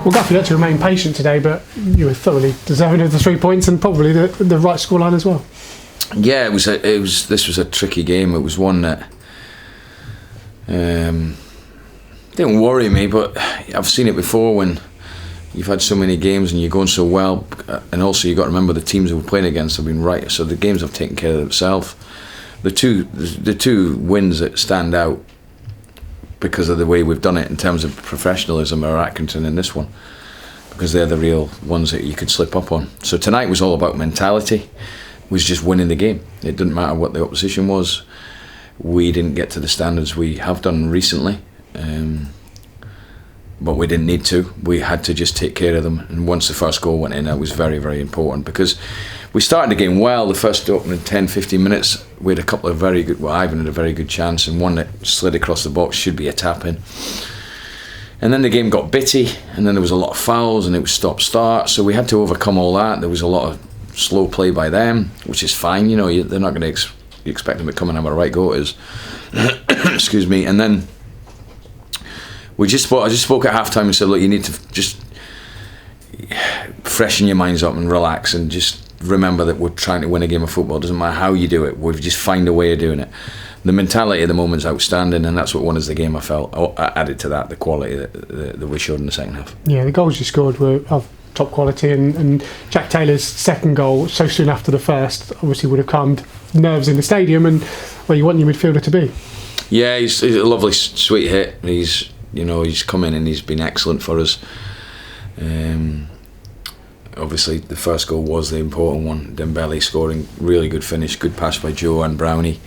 Well, Guffey had to remain patient today, but you were thoroughly deserving of the 3 points and probably the right scoreline as well. Yeah, this was a tricky game. It was one that didn't worry me, but I've seen it before when you've had so many games and you're going so well, and also you've got to remember the teams that we're playing against have been right, so the games have taken care of themselves. The two wins that stand out because of the way we've done it in terms of professionalism are Accrington and this one, because they're the real ones that you could slip up on. So tonight was all about mentality. It was just winning the game. It didn't matter what the opposition was. We didn't get to the standards we have done recently, but we didn't need to. We had to just take care of them, and once the first goal went in, that was very, very important, because we started the game well. The first opening 10-15 minutes, we had a couple of very good, well, Ivan had a very good chance, and one that slid across the box, should be a tap-in. And then the game got bitty, and then there was a lot of fouls, and it was stop-start, so we had to overcome all that. There was a lot of slow play by them, which is fine, you know, they're not going to expect them to come and have a right go at us. Excuse me. And then I just spoke at half-time and said, look, you need to just freshen your minds up and relax and just remember that we're trying to win a game of football. It doesn't matter how you do it, we've just find a way of doing it. The mentality at the moment is outstanding, and that's what won us the game. I felt added to that the quality that we showed in the second half. Yeah, the goals you scored were of top quality, and Jack Taylor's second goal so soon after the first obviously would have calmed nerves in the stadium and where you want your midfielder to be. Yeah, he's a lovely sweet hit. He's come in and he's been excellent for us. Obviously the first goal was the important one. Dembele scoring, really good finish, good pass by Joe and Brownie.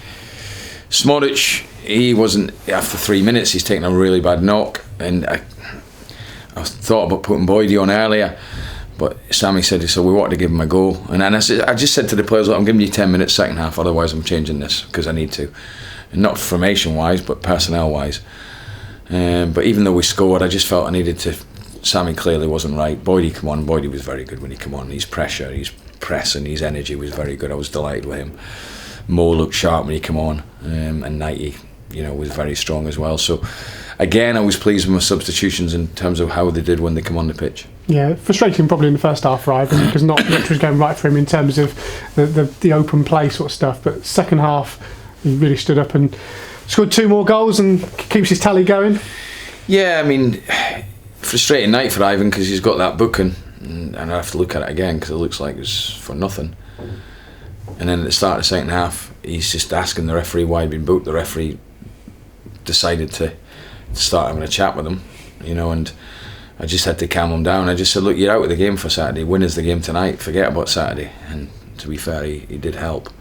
Smodic, he wasn't, after 3 minutes he's taken a really bad knock, and I thought about putting Boydie on earlier, but Sammy said, so we wanted to give him a go, and I just said to the players, look, I'm giving you 10 minutes second half, otherwise I'm changing this because I need to, and not formation wise but personnel wise. But even though we scored, I just felt I needed to. Sammy clearly wasn't right. Boydie come on. Boydie was very good when he came on. His pressure, his press and his energy was very good. I was delighted with him. Mo looked sharp when he came on, and Knighty, was very strong as well. So again, I was pleased with my substitutions in terms of how they did when they come on the pitch. Yeah, frustrating probably in the first half, right? Because not much was going right for him in terms of the open play sort of stuff. But second half, he really stood up and scored 2 more goals and keeps his tally going. Yeah, I mean, frustrating night for Ivan because he's got that booking, and I have to look at it again because it looks like it's for nothing. And then at the start of the second half, he's just asking the referee why he'd been booked. The referee decided to start having a chat with him, and I just had to calm him down. I just said, look, you're out of the game for Saturday. Win is the game tonight. Forget about Saturday. And to be fair, he did help.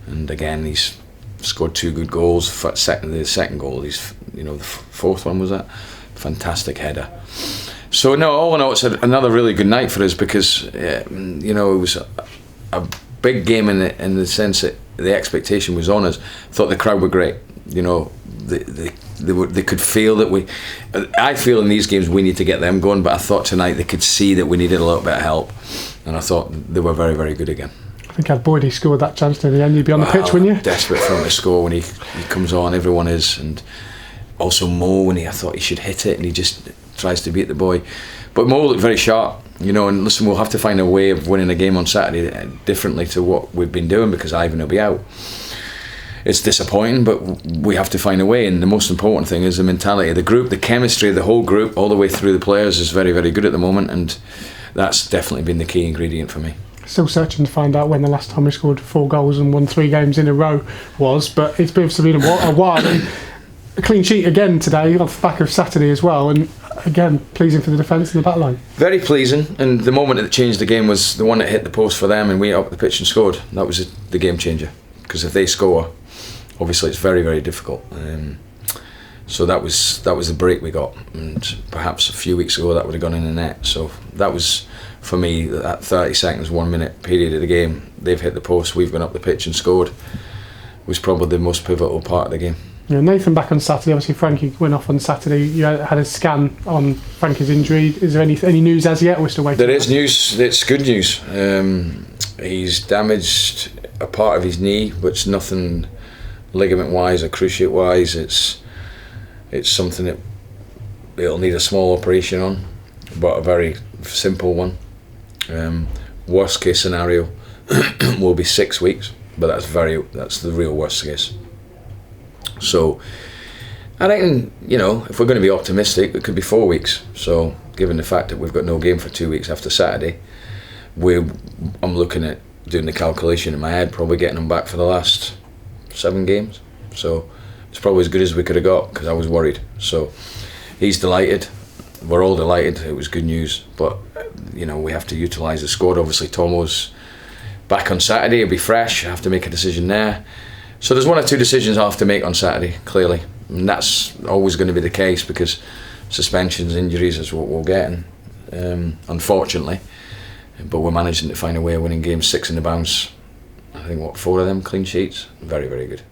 And again, he's scored 2 good goals. The second goal, the fourth one was that. Fantastic header. So no, all in all, it's another really good night for us because it was a big game in the sense that the expectation was on us. I thought the crowd were great. They could feel that I feel in these games we need to get them going, but I thought tonight they could see that we needed a little bit of help, and I thought they were very, very good again. I think had Boydie scored that chance to the end, you'd be on the pitch, wouldn't you? Desperate for him to score when he comes on. Everyone is, and also Mo, when I thought he should hit it, and he just tries to beat the boy. But Mo looked very sharp, and listen, we'll have to find a way of winning a game on Saturday differently to what we've been doing because Ivan will be out. It's disappointing, but we have to find a way, and the most important thing is the mentality of the group, the chemistry of the whole group, all the way through the players is very, very good at the moment, and that's definitely been the key ingredient for me. Still searching to find out when the last time we scored 4 goals and won 3 games in a row was, but it's been a while. And a clean sheet again today off the back of Saturday as well, and again pleasing for the defence and the back line. Very pleasing, and the moment that changed the game was the one that hit the post for them and we up the pitch and scored. That was the game changer, because if they score, obviously it's very, very difficult. So that was the break we got, and perhaps a few weeks ago that would have gone in the net. So that was, for me, that 30 seconds, 1 minute period of the game, they've hit the post, we've gone up the pitch and scored, was probably the most pivotal part of the game. Yeah, Nathan back on Saturday. Obviously Frankie went off on Saturday. You had a scan on Frankie's injury. Is there any news as yet? We're still waiting. There is news. It's good news. He's damaged a part of his knee, but it's nothing ligament wise or cruciate wise. It's something that it'll need a small operation on. but a very simple one. Worst case scenario will be 6 weeks, but that's the real worst case. So I think, you know, if we're going to be optimistic, it could be 4 weeks. So given the fact that we've got no game for 2 weeks after Saturday, I'm looking at doing the calculation in my head, probably getting him back for the last 7 games. So it's probably as good as we could have got, because I was worried. So he's delighted. We're all delighted. It was good news. But, you know, we have to utilise the squad. Obviously, Tomo's back on Saturday. He'll be fresh. I have to make a decision there. So there's 1 or 2 decisions I'll have to make on Saturday, clearly. And that's always going to be the case, because suspensions, injuries is what we're getting, unfortunately. But we're managing to find a way of winning games 6 in the bounce. I think, 4 of them clean sheets? Very, very good.